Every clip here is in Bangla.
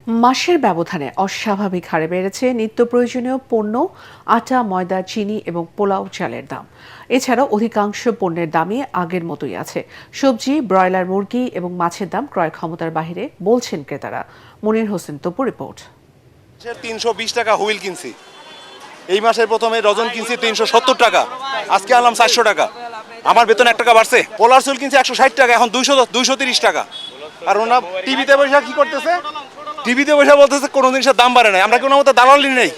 মাসের ব্যবধানে অস্বাভাবিক হারে বেড়েছে নিত্য প্রয়োজনীয় পণ্য, আটা, ময়দা, চিনি এবং পোলাও চালের দাম। এছাড়াও অধিকাংশ পণ্যের দামই আগের মতোই আছে। সবজি, ব্রয়লার মুরগি এবং মাছের দাম ক্রয় ক্ষমতার বাইরে বলছেন ক্রেতারা। মনির হোসেন তপু রিপোর্ট। 320 টাকা হুইল কিনছি, এই মাসের প্রথমে ডজন কিনছি 370 টাকা, আজকে আনলাম 400 টাকা। আমার বেতন 1 টাকা বাড়ছে। পোলার চুল কিনছি 160 টাকা, এখন 230 টাকা। আর ওনা টিভিতে বসে কি করতেছে, টিভিতে বসে বলতেছে কোনো জিনিসের দাম বাড়ে নাই, আমরা কোনো মতো দালালি নেই।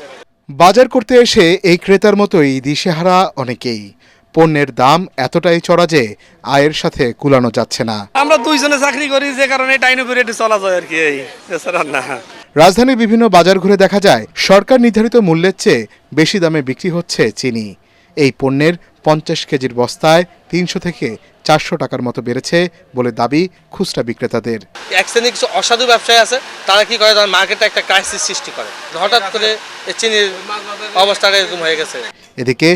বাজার করতে এসে এই ক্রেতার মতোই দিশেহারা অনেকেই। পণ্যের দাম এতটাই চড়া যে আয়ের সাথে কুলানো যাচ্ছে না। আমরা দুইজনে চাকরি করি, যে কারণে টাইম পিরিয়ডে চলা যায় আর কি, এছাড়া না। রাজধানীর বিভিন্ন বাজার ঘুরে দেখা যায় সরকার নির্ধারিত মূল্যের চেয়ে বেশি দামে বিক্রি হচ্ছে চিনি। এই পণ্যের 50 কেজির বস্তায় 300 থেকে 400 টাকার মতো বেড়েছে বলে দাবি খুচরা বিক্রেতাদের। এক শ্রেণীর কিছু অসাধু ব্যবসায়ী আছে, তারা কি করে, তারা মার্কেটে একটা ক্রাইসিস সৃষ্টি করে। হঠাৎ করে চিনির অবস্থাটা এরকম হয়ে গেছে। এদিকে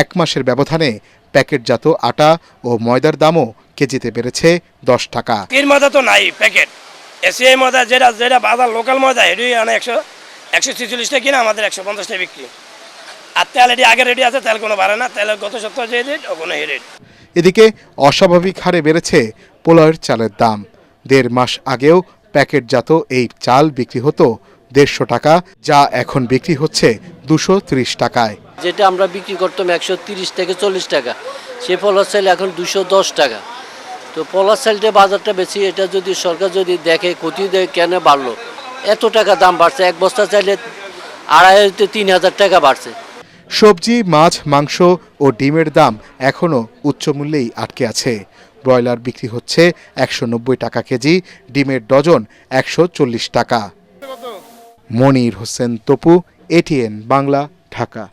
1 মাসের ব্যবধানে প্যাকেটজাত আটা ও ময়দার দামও কেজিতে বেড়েছে 10 টাকা। এর ময়দা তো নাই, প্যাকেট এসিআই ময়দা যেটা বাজার লোকাল ময়দা এটাই 146 টাকা কিনা, আমাদের 150 টাকা বিক্রি। আর তেল এটি আগে রেডি আছে, তেল কোনো বাড়ে না, তেল গত সপ্তাহে যে রেট ওখানে এই রেট। এদিকে অস্বাভাবিক হারে বেড়েছে পোলাওয়ের চালের দাম। 1.5 মাস আগেও প্যাকেটজাত এই চাল বিক্রি হতো 150 টাকা, যা এখন বিক্রি হচ্ছে 230 টাকায়। যেটা আমরা বিক্রি করতাম 130 থেকে 40 টাকা, সে পোলার চাল এখন 210 টাকা। তো পোলার চালটা বাজারটা বেশি, এটা যদি সরকার যদি দেখে ক্ষতি দেয়, কেন বাড়লো এত টাকা দাম বাড়ছে, এক বস্তা চাইলে 2500-3000 টাকা বাড়ছে। সবজি, মাছ, মাংস ও ডিমের দাম এখনও উচ্চ মূল্যেই আটকে আছে। ব্রয়লার বিক্রি হচ্ছে 190 টাকা কেজি, ডিমের ডজন 140 টাকা। মনির হোসেন তপু, এটিএন বাংলা, ঢাকা।